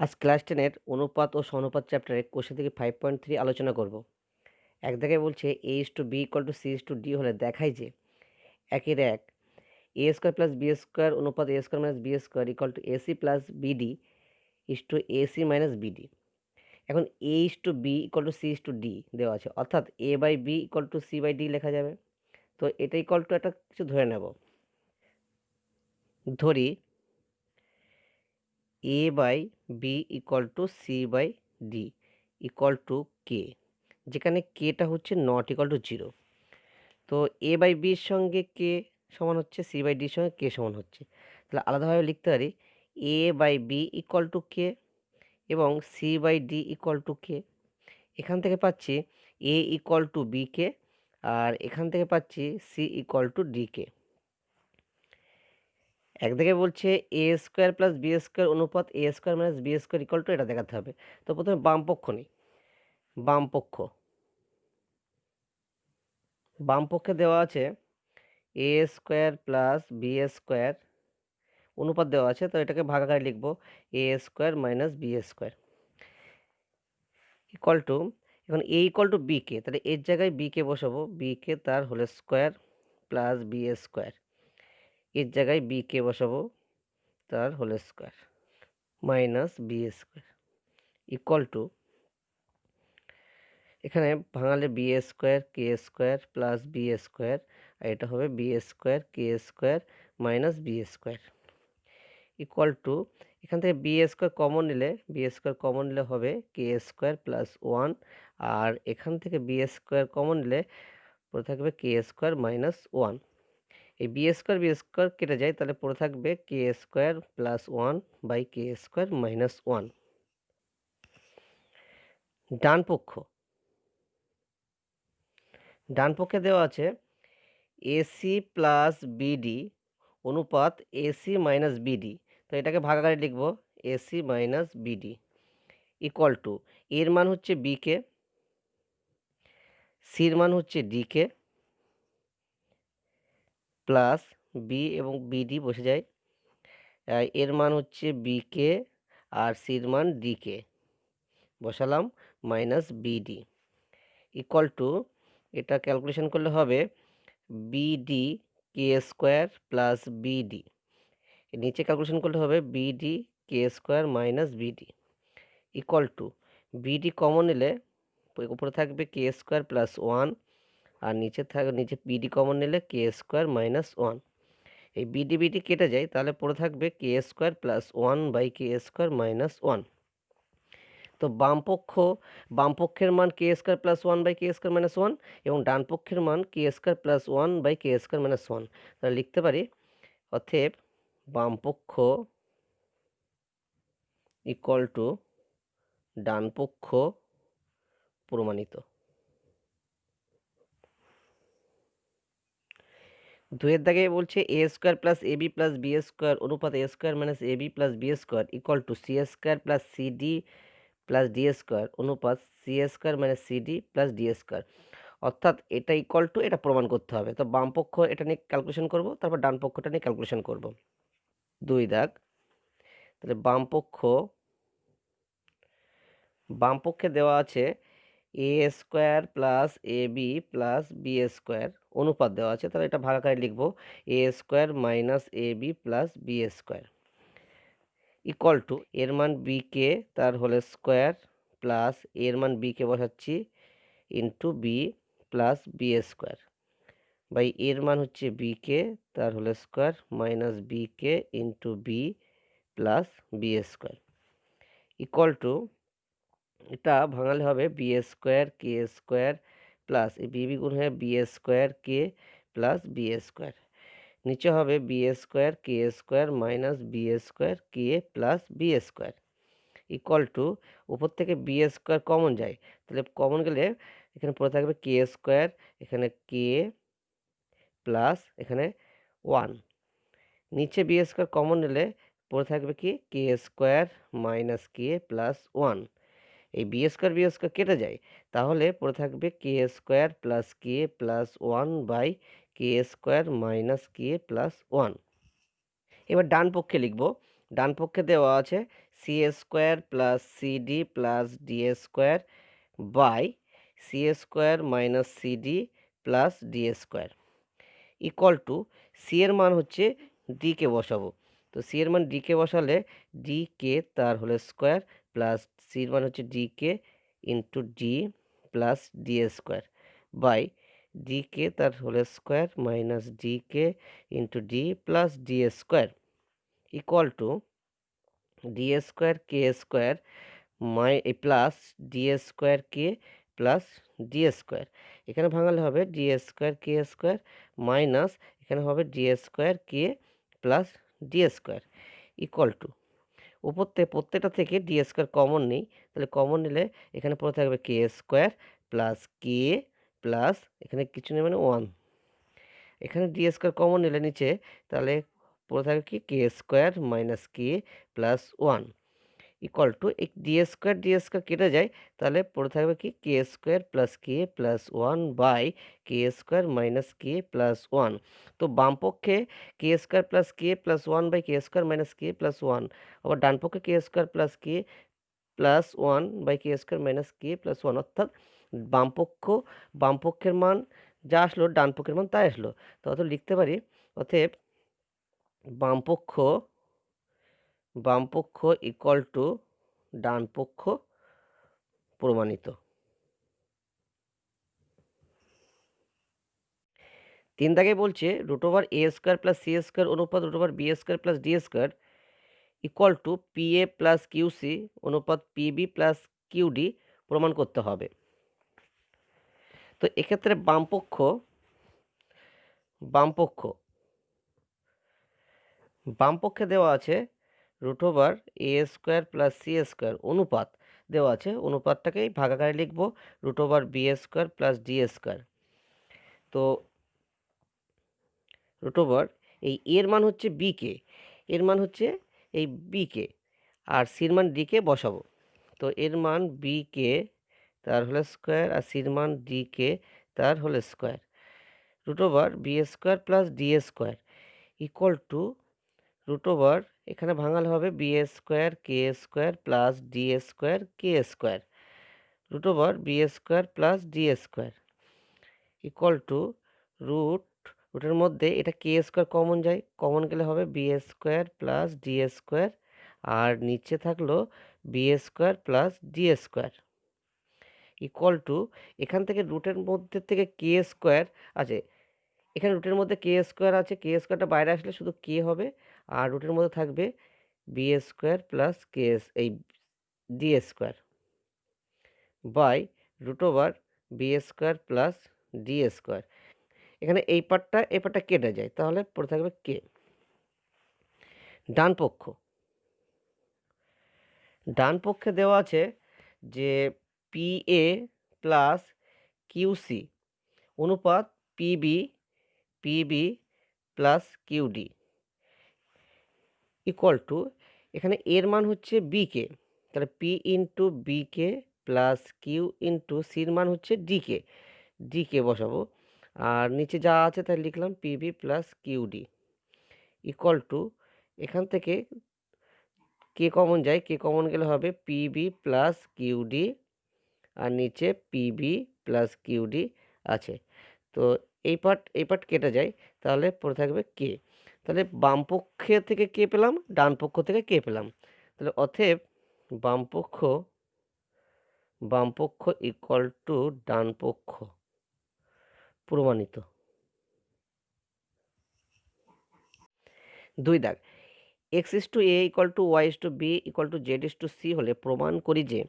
আজ ক্লাস 10 অনুপাত ও সমানুপাত চ্যাপ্টারে কোশ্চেন থেকে 5.3 আলোচনা করব। এক জায়গায় বলছে a:b = c:d হলে দেখায় যে একের এক a² + b² অনুপাত a² - b² = ac+bd ac-bd। এখন a:b = c:d দেওয়া আছে, অর্থাৎ a/b = c/d লেখা যাবে। তো এটা ইকুয়াল টু একটা কিছু ধরে নেব। ধরি a/b = c/d = k, যেখানে কেটা হচ্ছে নট ইকুয়াল টু 0। তো a/b-র সঙ্গে কে সমান হচ্ছে c/d-র সঙ্গে কে সমান হচ্ছে, তাহলে আলাদাভাবে লিখতে পারি a/b = k এবং c/d = k। এখান থেকে পাচ্ছি a = bk আর এখান থেকে পাচ্ছি c = dk। একদিকে বলছে a² + b² অনুপাত a² - b² এটা দেখাতে হবে। তো প্রথমে বাম পক্ষ নিই। বাম পক্ষে দেওয়া আছে a² + b² অনুপাত দেওয়া আছে, তো এটাকে ভাগাকারে লিখব a² - b² ইকুয়াল টু, এখন a = bk, তাহলে এর জায়গায় bk বসাবো, bk তার হোল স্কোয়ার প্লাস b² এর জায়গায় bk বসাবো, তার whole square minus b² equal to, এখানে ভাঙালে b² k² প্লাস b² আর এটা হবে b² k² minus b² equal to, এখান থেকে b² কমন নিলে হবে k² প্লাস 1 আর এখান থেকে b² কমন নিলে পড়ে থাকবে k² মাইনাস 1। এই b² কেটে যায়, তাহলে পড়ে থাকবে k² plus 1 by k² minus 1। ডান পক্ষে দেওয়া আছে এসি প্লাস বিডি অনুপাত এসি মাইনাস বিডি, তো এটাকে ভাগাকারে লিখব AC minus BD equal to, এর মান হচ্ছে বিকে, সির মান হচ্ছে ডিকে প্লাস বি এবং বিডি বসে যায়, এর মান হচ্ছে বিকে আর সির মান ডিকে বসালাম মাইনাস বিডি ইকুয়াল টু, এটা ক্যালকুলেশন করলে হবে বিডি k² প্লাস বিডি, নিচে ক্যালকুলেশন করলে হবে BD k² minus BD equal to, BD common নিলে উপরে থাকবে k² প্লাস 1 আর নিচে বিডি কমন নিলে k² মাইনাস 1। এই বিডি কেটে যায়, তাহলে পড়ে থাকবে k² plus 1 by k² minus 1। তো বাম পক্ষের মান k² plus 1 by k² minus 1 এবং ডান পক্ষের মান k² plus 1 by k² minus 1। তাহলে লিখতে পারি অতএব বাম পক্ষ ইকুয়াল টু ডান পক্ষ প্রমাণিত। 2-এর দাগে বলছে a² plus ab plus b² অনুপাত a² minus ab plus b² equal two c² plus cd plus d² অনুপাত c² minus cd plus d², অর্থাৎ এটা ইকুয়াল টু, এটা প্রমাণ করতে হবে। তো বাম পক্ষ এটা নিয়ে ক্যালকুলেশন করব, তারপর ডান পক্ষটা নিয়ে ক্যালকুলেশন করব। 2 দাগ, তাহলে বাম পক্ষে দেওয়া আছে a² plus ab plus b² অনুপাত দেওয়া আছে, তাহলে এটা ভাগাকারে লিখব a² minus ab plus b² equal two, এর মান বিকে তার হোল স্কোয়ার প্লাস এর মান বিকে বসাচ্ছি into b plus b² by এর মান হচ্ছে বিকে তার whole square minus b k into b plus b² equal to, এটা ভাঙালে হবে b² k² প্লাস এই বি গুণ হয়ে b² কে প্লাস b², নিচে হবে b² k² minus b² k plus b² equal two, উপর থেকে b² কমন যায়, তাহলে কমন গেলে এখানে পড়ে থাকবে k², এখানে k প্লাস এখানে 1, নিচে b² কমন নিলে পড়ে থাকবে কি k² মাইনাস কে প্লাস 1। এই b² কেটে যায়, তাহলে পড়ে থাকবে k² plus K plus 1 by k² minus K plus 1। এবার ডান পক্ষে লিখব ডান পক্ষে দেওয়া আছে c square plus CD plus D square by C square minus c d plus D square equal to c এর মান হচ্ছে ডি কে বসাবো। তো সি এর মান ডি কে বসালে ডি কে তার হোল স্কোয়ার প্লাস সি এর মান হচ্ছে D K into D plus D square by D K তার whole square minus D K into D plus D square equal to D square K square plus D square K plus D square. এখানে ভাঙালে হবে D square কে square minus এখানে হবে D square K plus D square equal to প্রত্যেকটা থেকে D square common নেই, তাহলে common নিলে এখানে পড়ে থাকবে কে স্কোয়ার প্লাস কে প্লাস এখানে কিছু নেই মানে 1। এখানে ডি স্কোয়ার কমন নিলে নিচে তাহলে পড়ে থাকবে কি K square minus K plus 1 equal to এই ডি স্কোয়ার কেটে যায়, তাহলে পড়ে থাকবে কি K square plus K plus 1 by K square minus K plus 1। তো বাম পক্ষে K square plus K plus 1 by K square minus K plus 1, আবার ডান পক্ষে K square plus K plus 1 by K square minus K plus 1, অর্থাৎ বাম পক্ষের মান যা আসলো ডান পক্ষের মান তাই আসলো। তো অতএব লিখতে পারি অতএব বাম পক্ষ ইকুয়াল টু ডান পক্ষ প্রমাণিত। 3 দাগে বলছে root over a square plus C square অনুপাত root over B square plus D square equal to p a plus q c অনুপাত পিবি প্লাস কিউডি প্রমাণ করতে হবে। তো এক্ষেত্রে বাম পক্ষে দেওয়া আছে root over a square plus C square অনুপাত দেওয়া আছে, অনুপাতটাকেই ভাগাকারে লিখব root over B square plus D square. তো রুট ওভার এই এর মান হচ্ছে বি কে, এর মান হচ্ছে এই বি কে আর সির মান ডি কে বসাবো। তো এর মান বি কে তার হোল স্কোয়ার আর সির মান ডি কে তার whole square root over B square plus D square equal to root over এখানে ভাঙালে হবে B square K square plus D square K square root over B square plus D square equal to রুটের মধ্যে এটা K square common যায়, common গেলে হবে B square plus D square আর নিচে থাকলো B square plus D square equal to এখান থেকে রুটের মধ্যে থেকে কে স্কোয়ার আছে, এখানে রুটের মধ্যে কে স্কোয়ার আছে, কে স্কোয়ারটা বাইরে আসলে শুধু কে হবে আর রুটের মধ্যে থাকবে বি স্কোয়ার প্লাস কে এই D square by root over B square plus D square. এখানে এই পার্টটা কেটে যায়, তাহলে পড়ে থাকবে কে। ডান পক্ষে দেওয়া আছে যে পি এ প্লাস কিউসি অনুপাত p b plus QD equal to এখানে এর মান হচ্ছে বি কে, তাহলে P into B k plus Q into সির মান হচ্ছে ডি কে বসাবো আর নিচে যা আছে তাই লিখলাম PB plus QD equal to এখান থেকে কে কমন যায়, কে কমন গেলে হবে পিবি প্লাস কিউডি আর নিচে পিবি প্লাস কিউডি আছে। তো এই পার্ট কেটে যায়, তাহলে পড়ে থাকবে কে। তাহলে বাম পক্ষ থেকে কে পেলাম, ডান পক্ষ থেকে কে পেলাম, তাহলে অতএব বাম পক্ষ ইকুয়াল টু ডান পক্ষ প্রমাণিত। 2 দাগ X is to A equal to Y is to B equal to Z is to C হলে প্রমাণ করি যে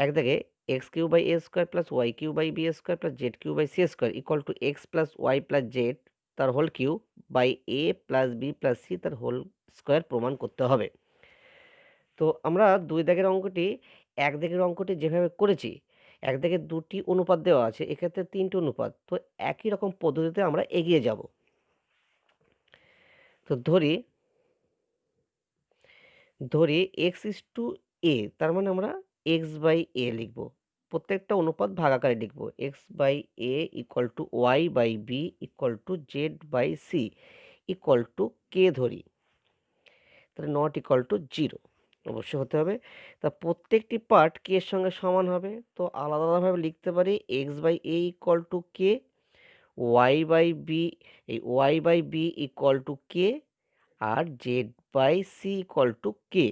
এক দাগে X cube by A square plus Y cube by B square plus Z cube by C square equal to X plus Y plus Z তার whole cube by A plus B plus C তার whole square প্রমাণ করতে হবে। তো আমরা 2 দাগের অঙ্কটি 1 দাগের অঙ্কটি যেভাবে করেছি, 1 দাগে 2টি অনুপাত দেওয়া আছে, এক্ষেত্রে 3টি অনুপাত, তো একই রকম পদ্ধতিতে আমরা এগিয়ে যাব। তো ধরি এক্স ইস টু এ, তার মানে আমরা এক্স বাই এ লিখব, প্রত্যেকটা অনুপাত ভাগাকারে লিখব X by A equal to Y by B equal to Z by C equal to K ধরি। তাহলে নট ইকুয়াল টু 0 অবশ্যই হতে হবে। তা প্রত্যেকটি পার্ট কে এর সঙ্গে সমান হবে, তো আলাদা আলাদাভাবে লিখতে পারি X by A equal to K, Y by B, এই Y by B equal to K, আর Z by C equal to K,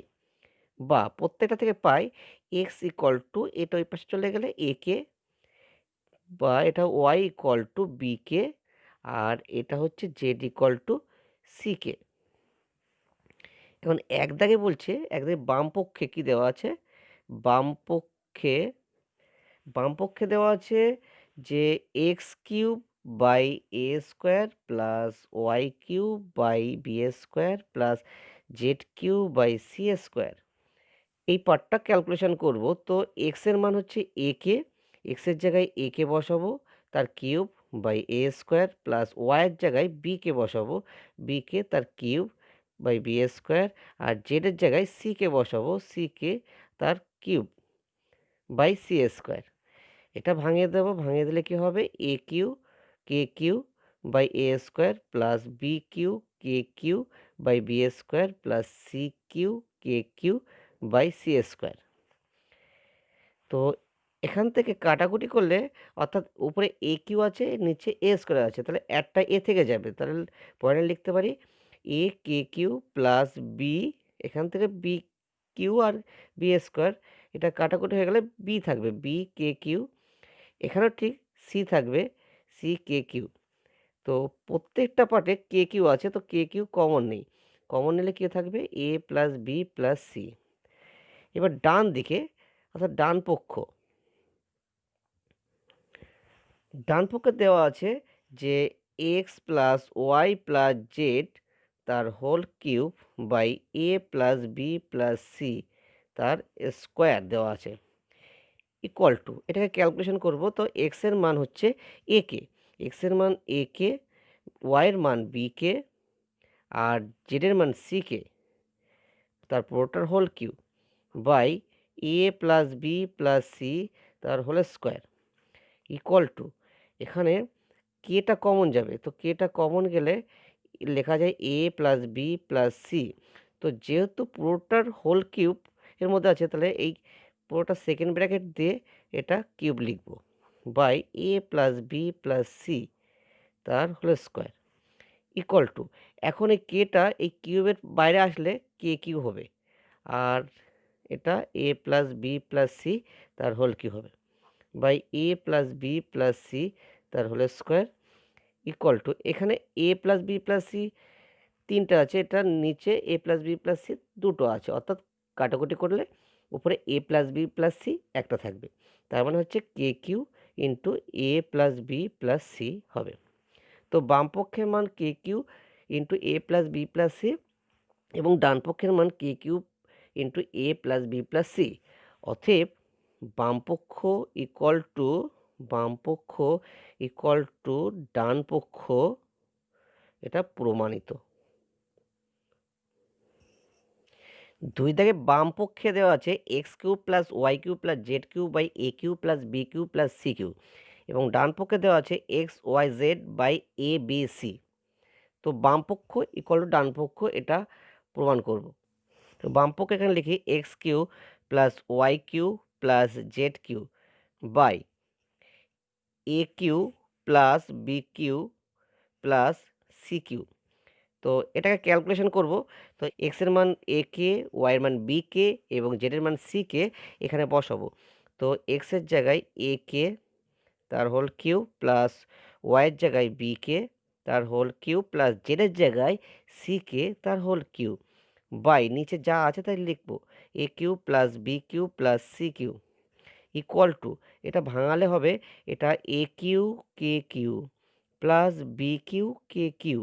বা প্রত্যেকটা থেকে পাই এক্স ইকুয়াল টু, এটা ওই পাশে চলে গেলে এ কে, বা এটা ওয়াই ইকুয়াল টু বি কে, আর এটা হচ্ছে জেড ইকুয়াল টু সি কে। এখন এক দাগে বলছে, এক দাগে বাম পক্ষে কি দেওয়া আছে, বাম পক্ষে বাম পক্ষে দেওয়া আছে যে x cube by A square plus y cube by B square plus z cube by C square. এই পার্টটা ক্যালকুলেশন করব। তো এক্স এর মান হচ্ছে এ কে, এক্স এর জায়গায় এ কে বসাবো, তার cube by A square plus y এর জায়গায় বি কে বসাবো, বি কে তার কিউব বাই বি স্কোয়ার, আর জেড এর জায়গায় সি কে বসাবো, সি কে তার কিউব বাই সি স্কোয়ার। এটা ভাঙিয়ে দেবো, ভাঙিয়ে দিলে কি হবে, A cube K cube by A square plus B cube K cube by B square plus C cube K cube by C square. তো এখান থেকে কাটাকুটি করলে, অর্থাৎ উপরে এ কিউ আছে, নিচে এ স্কোয়ার আছে, তাহলে একটা এ থেকে যাবে, তাহলে পয়েন্টে লিখতে পারি এ কে কিউ প্লাস বি, এখান থেকে B Q R B square, এটা কাটাকুটি হয়ে গেলে বি থাকবে বি কে কিউ, এখানেও ঠিক সি থাকবে সি কে কিউ। তো প্রত্যেকটা পার্টে কে কিউ আছে, তো কে কিউ কমন নেই, কমন নিলে কি থাকবে A plus B plus C. এবার ডান দিকে, অর্থাৎ ডান পক্ষে দেওয়া আছে যে X plus Y plus Z তার whole cube by A plus B plus C তার স্কোয়ার দেওয়া আছে ইকুয়াল টু, এটাকে ক্যালকুলেশন করব। তো এক্স এর মান হচ্ছে এ কে, এক্স এর মান এ কে, ওয়াই এর মান বি কে, আর জেড এর মান সি কে, তার পুরোটার whole cube by A plus B plus C তার হোল স্কোয়ার ইকুয়াল টু, এখানে কেটা কমন যাবে, তো কেটা কমন গেলে লেখা যায় এ প্লাস বি প্লাস সি। তো যেহেতু পুরোটার হোল কিউব এর মধ্যে আছে, তাহলে এই পুরোটা সেকেন্ড ব্র্যাকেট দিয়ে এটা কিউব লিখব by A plus B plus C তার হোল স্কোয়ার ইকুয়াল টু, এখন এই কেটা এই কিউবের বাইরে আসলে কে কিউ হবে, আর এটা a plus B plus C তার হোল কিউব হবে by A plus B plus C তার হোল স্কোয়ার ইকুয়াল টু, এখানে a plus B plus c তিনটা আছে, এটার নিচে a plus B plus c দুটো আছে, অর্থাৎ কাটাকুটি করলে উপরে a plus B plus c একটা থাকবে, তার মানে হচ্ছে k cube into a plus B plus c হবে। তো বাম পক্ষের মান k cube into a plus B plus c, এবং ডান পক্ষের মান k cube into a plus B plus c. অতএব বামপক্ষ ইকুয়াল টু, বামপক্ষ ইকুয়াল টু ডান পক্ষ, এটা প্রমাণিত। দুই দাগে বাম পক্ষে দেওয়া আছে x cube plus y cube plus z cube by a cube plus b cube plus c cube, এবং ডান পক্ষে দেওয়া আছে x y z by a B c. তো বাম পক্ষ ইকুয়াল টু ডান পক্ষ, এটা প্রমাণ করব। তো বাম পক্ষে এখানে লিখি x cube plus Y cube plus Z cube by A cube plus B cube plus C cube. তো এটাকে ক্যালকুলেশন করব। তো এক্স এর মান এ কে, ওয়াই এর মান বি কে এবং জেড এর মান সি কে এখানে বসাবো। তো এক্স এর জায়গায় এ কে তার হোল কিউব প্লাস ওয়াই এর জায়গায় বি কে তার হোল কিউব প্লাস জেড এর জায়গায় সি কে তার হোল কিউব বাই নিচে যা আছে তাই লিখবো A cube plus B cube plus C cube equal to, এটা ভাঙালে হবে এটা A cube K cube plus B cube K cube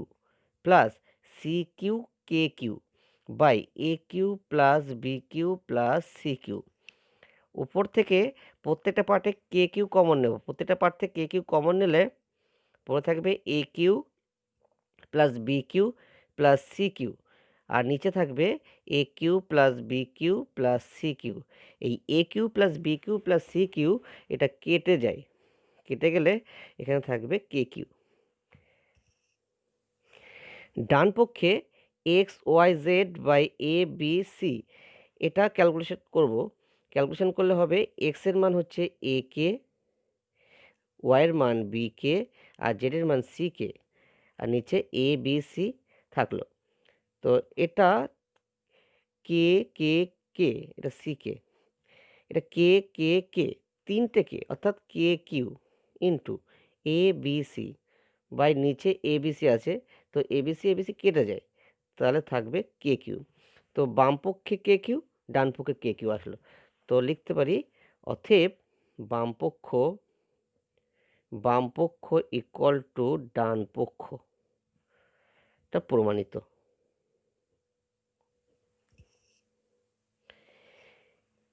plus C cube K cube by A cube plus B cube plus C cube. উপর থেকে প্রত্যেকটা পার্টে কে cube common নেব, প্রত্যেকটা পার্ট থেকে কে কিউ কমন নিলে পড়ে থাকবে A cube plus B cube plus C cube, আর নিচে থাকবে A cube plus B cube plus C cube. এই A cube plus B cube plus C cube এটা কেটে যায়, কেটে গেলে এখানে থাকবে কে কিউ। ডান পক্ষে x y z by a B c, এটা ক্যালকুলেশন করব। ক্যালকুলেশন করলে হবে এক্সের মান হচ্ছে এ কে, ওয়াইয়ের মান বি কে, আর জেডের মান সি কে, আর নিচে এ বি সি থাকলো। তো এটা কে কে কে, এটা সি কে, এটা কে কে কে, তিনটে কে অর্থাৎ K cube into A B C by নিচে এ বি সি আছে, তো এ বি সি কেটে যায়, তাহলে থাকবে কে কিউ। তো বাম পক্ষে কে কিউ, ডান পক্ষে কে কিউ আসলো। তো লিখতে পারি অতএব বাম পক্ষ ইকুয়াল টু ডান পক্ষ, এটা প্রমাণিত।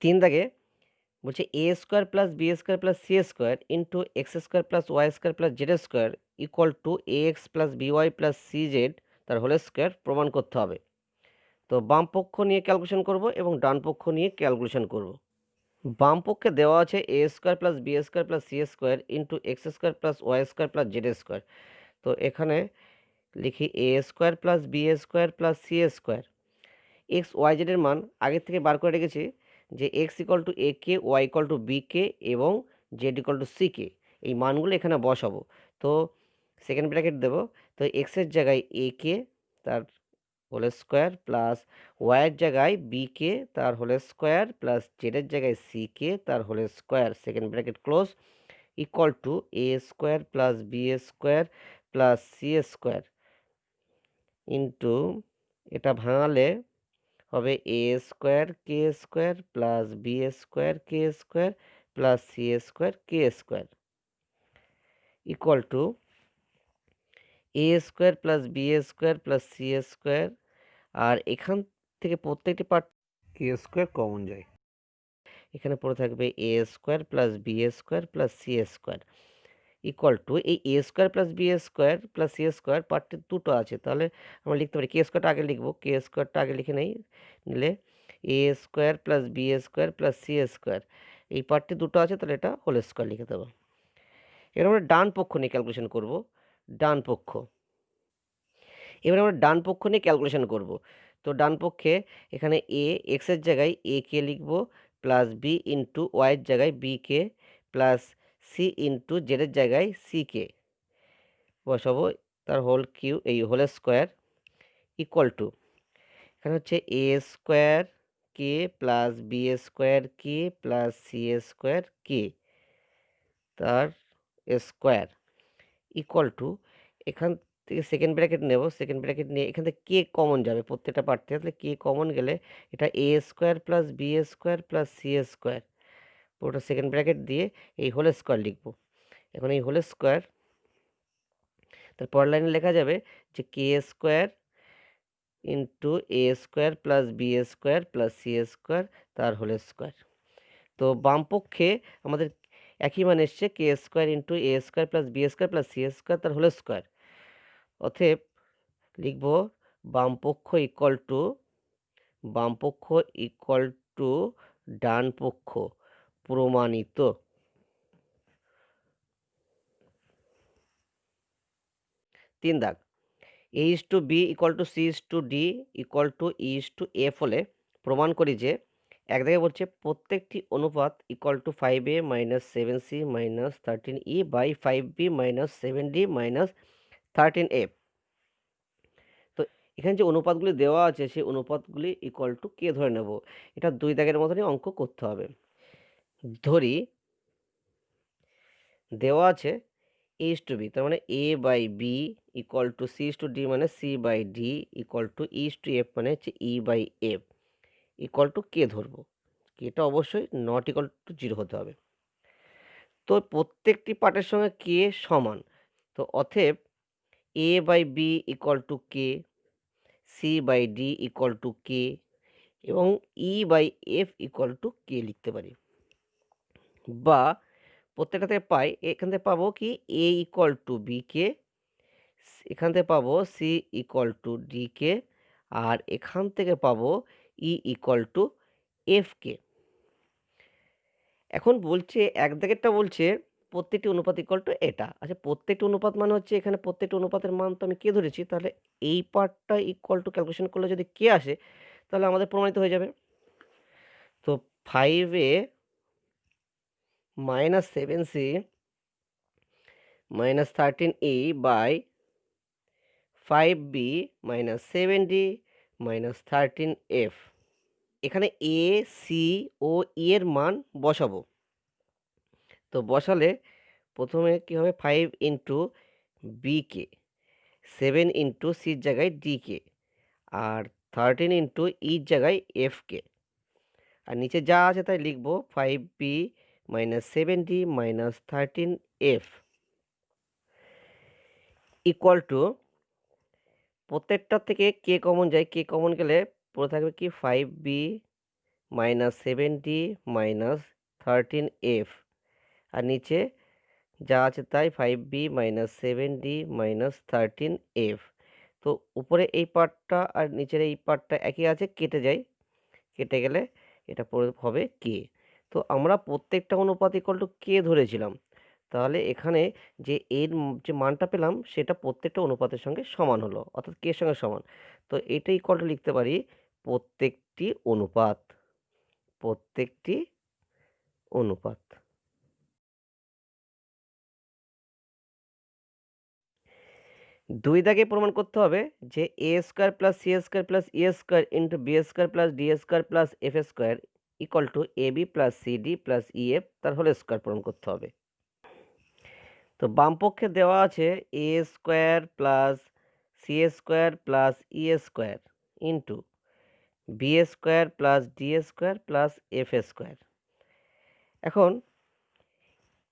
3 দাগে বলছে A square plus B square plus C square into X square plus Y square plus Z square equal to A X plus B Y plus C Z তার হোল স্কোয়ার প্রমাণ করতে হবে। তো বাম পক্ষ নিয়ে ক্যালকুলেশন করব এবং ডান পক্ষ নিয়ে ক্যালকুলেশন করব। বাম পক্ষে দেওয়া আছে A square plus B square plus C square into X square plus Y square plus Z square. তো এখানে লিখি A square plus B square plus C square, X Y জেডের মান আগের থেকে বার করে রেখেছি যে X equal to A K, Y equal to B K এবং Z equal to C K, এই মানগুলো এখানে বসাবো। তো সেকেন্ড ব্র্যাকেট দেবো, তো এক্সের জায়গায় এ কে তার হোল স্কোয়ার প্লাস ওয়াইয়ের জায়গায় বি কে তার হোল স্কোয়ার প্লাস জেডের জায়গায় সি কে তার whole square, second bracket close, equal to A square plus B square plus C square into, এটা ভাঙালে হবে A square K square plus B square K square plus C square K square equal to A square plus B square plus C square, আর এখান থেকে প্রত্যেকটি part কে square common যায়, এখানে পড়ে থাকবে A square plus B square plus C square equal to এই A square plus B square plus C square পার্টটি দুটো আছে, তাহলে আমরা লিখতে পারি কে স্কোয়ারটা আগে লিখবো, কে স্কোয়ারটা আগে লিখে নেই, নিলে A square plus B square plus C square, এই পার্টটি দুটো আছে তাহলে এটা হোল স্কোয়ার লিখে দেবো। এবার আমরা ডান পক্ষ নিয়ে ক্যালকুলেশন করব। ডান পক্ষ, এবার আমরা ডান পক্ষ নিয়ে ক্যালকুলেশন করব। তো ডান পক্ষে এখানে এ এক্সের জায়গায় এ কে লিখব প্লাস বি ইন্টু ওয়াইয়ের জায়গায় b k plus C into জেডের জায়গায় সি কে বসাবো, তার হোল কিউ এই হোল স্কোয়ার ইকুয়াল টু, এখানে হচ্ছে এ square K plus B square K plus C square কে তার স্কোয়ার ইকুয়াল টু, এখান থেকে সেকেন্ড ব্র্যাকেট নেব, সেকেন্ড ব্র্যাকেট নিয়ে এখান থেকে কে কমন যাবে প্রত্যেকটা পার্ট থেকে, তাহলে কে কমন গেলে এটা A square plus B square plus C square, পুরোটা সেকেন্ড ব্র্যাকেট দিয়ে এই হোল স্কোয়ার লিখব। এখন এই হোল স্কোয়ার তার পরের লাইনে লেখা যাবে যে K square into A square plus B square plus C square তার হোল স্কোয়ার। তো বাম পক্ষে আমাদের একই মান এসছে K square into A square plus B square plus C square তার হোল স্কোয়ার, অতএব লিখব বাম পক্ষ ইকুয়াল টু ডান পক্ষ, প্রমাণিত। 3 দাগ, A is to B equal to C is to D equal to E is to F হলে প্রমাণ করি যে, এক জায়গায় বলছে প্রত্যেকটি অনুপাত equal to 5a minus 7c minus 13e by 5b minus 7d minus 13f। তো এখানে যে অনুপাতগুলি দেওয়া আছে সেই অনুপাতগুলি ইকুয়াল টু কে ধরে নেব, এটা 2 দাগের মতনই অঙ্ক করতে হবে। ধরি দেওয়া আছে এ ইস টু বি, তার মানে A by B equal to C is to D মানে C by D equal to E is to F মানে হচ্ছে E by F equal to K ধরবো, কেটা অবশ্যই নট ইকুয়াল টু 0 হতে হবে। তো প্রত্যেকটি পার্টের সঙ্গে কে সমান, তো অতএব A by B equal to K, C by D equal to K এবং E by F equal to K লিখতে পারি। বা প্রত্যেকটা থেকে পাই, এখান থেকে পাবো কি এ ইকুয়াল টু বি কে, এখান থেকে পাবো সি ইকুয়াল টু ডি কে, আর এখান থেকে পাবো ই ইকুয়াল টু এফ কে। এখন বলছে এক দাগেরটা বলছে প্রত্যেকটি অনুপাত ইকুয়াল টু এটা। আচ্ছা, প্রত্যেকটি অনুপাত মানে হচ্ছে এখানে প্রত্যেকটি অনুপাতের মান তো আমি কে ধরেছি, তাহলে এই পার্টটা ইকুয়াল টু ক্যালকুলেশন করলে যদি কে আসে তাহলে আমাদের প্রমাণিত হয়ে যাবে। তো 5a minus 7c minus 13e by 5b minus 7d minus 13f। এখানে এ, সি ও ই এর মান বসাবো। তো বসালে প্রথমে কি হবে, 5 ইন্টু বিকে, 7 ইন্টু সির জায়গায় ডিকে, আর 13 ইন্টু ইর জায়গায় এফকে, আর নিচে যা আছে তাই লিখবো 5b minus 7d minus 13f equal to, প্রত্যেকটার থেকে কে কমন যায়, কে কমন গেলে পড়ে থাকবে কি 5b minus 7d minus 13f, আর নিচে যা আছে তাই 5b minus 7d minus 13f। তো উপরে এই পার্টটা আর নিচের এই পার্টটা একই আছে, কেটে যায়, কেটে গেলে এটা পড়ে হবে কে। তো আমরা প্রত্যেকটা অনুপাত ইকুয়াল টু কে ধরেছিলাম, তাহলে এখানে যে এর যে মানটা পেলাম সেটা প্রত্যেকটা অনুপাতের সঙ্গে সমান হলো, অর্থাৎ কে এর সঙ্গে সমান। তো এটা ইকুয়াল টু লিখতে পারি প্রত্যেকটি অনুপাত, প্রত্যেকটি অনুপাত। দুই দাগে প্রমাণ করতে হবে যে A square plus C square plus E square into B square plus D square plus F square equal to A B plus C D plus E F তার হোল স্কোয়ার প্রমাণ করতে হবে। তো বাম পক্ষে দেওয়া আছে A square plus C square plus E square into B square plus D square plus F square. এখন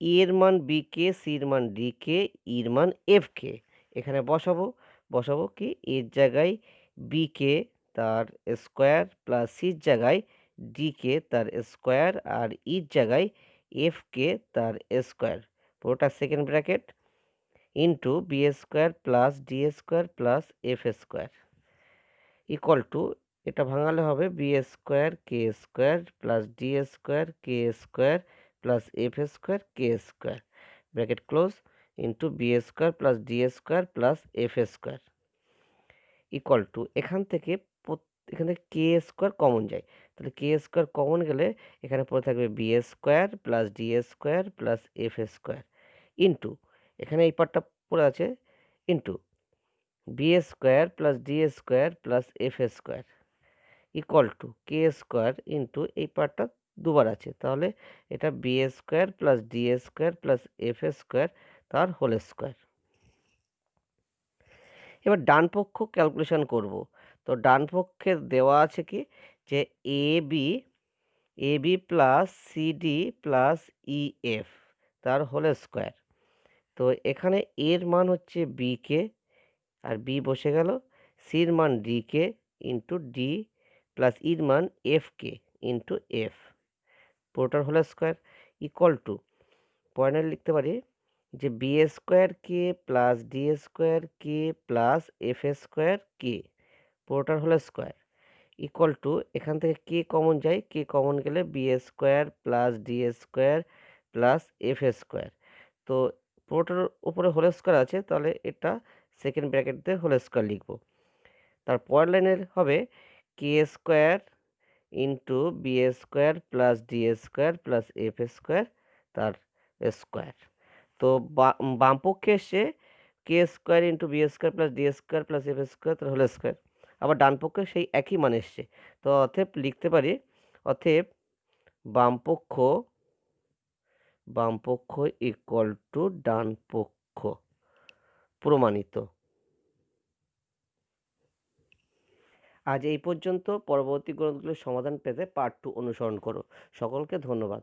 এর মান বি কে, সির মান ডি কে, ইর মান এফ কে এখানে বসাবো কি এর জায়গায় বি কে তার স্কোয়ার প্লাস সির জায়গায় ডি কে তার স্কোয়ার আর ইর জায়গায় এফ কে তার স্কোয়ার, পুরোটা second bracket into B square plus D square plus F square equal to, এটা ভাঙালে হবে B square K square plus D square K square plus F square K square bracket close into B square plus D square plus F square equal to, এখান থেকে কে square common যায়, তাহলে কে square common গেলে এখানে পড়ে থাকবে b square plus D square plus F square into, এখানে এই পার্টটা পড়ে আছে into B square plus D square plus F square equal to k square into এই পার্টটা দুবার আছে, তাহলে এটা b square plus D square plus F square তার হোল স্কোয়ার। এবার ডান পক্ষ ক্যালকুলেশন করব। তো ডান পক্ষে দেওয়া আছে কি যে A B plus CD plus E F তার হোল স্কোয়ার। তো এখানে এর মান হচ্ছে বি কে, আর বি বসে গেল, সির মান D K into D plus ইর মান এফ কে ইন্টু এফ, পুরোটার হোল স্কোয়ার ইকুয়াল টু, পয়েন্টে লিখতে পারি যে B square K plus D square K plus F square K পুরোটার হোল স্কোয়ার ইকুয়াল টু, এখান থেকে কে কমন যায়, কে কমন গেলে B square plus D square plus F square. তো পুরোটার উপরে হোল স্কোয়ার আছে, তাহলে এটা সেকেন্ড ব্র্যাকেট দিয়ে হোল স্কোয়ার লিখবো। তার পরের লাইনের হবে K square into B square plus D square plus F square তার স্কোয়ার। তো বাম পক্ষে এসছে K square into B square plus D square plus F square তার হোল স্কোয়ার, আবার ডান পক্ষে সেই একই মান এসছে। তো অতএব লিখতে পারি, অতএব বাম পক্ষ ইকুয়াল টু ডান পক্ষ, প্রমাণিত। আজ এই পর্যন্ত। পরবর্তী গ্রন্থগুলোর সমাধান পেতে পার্ট 2 অনুসরণ করো। সকলকে ধন্যবাদ।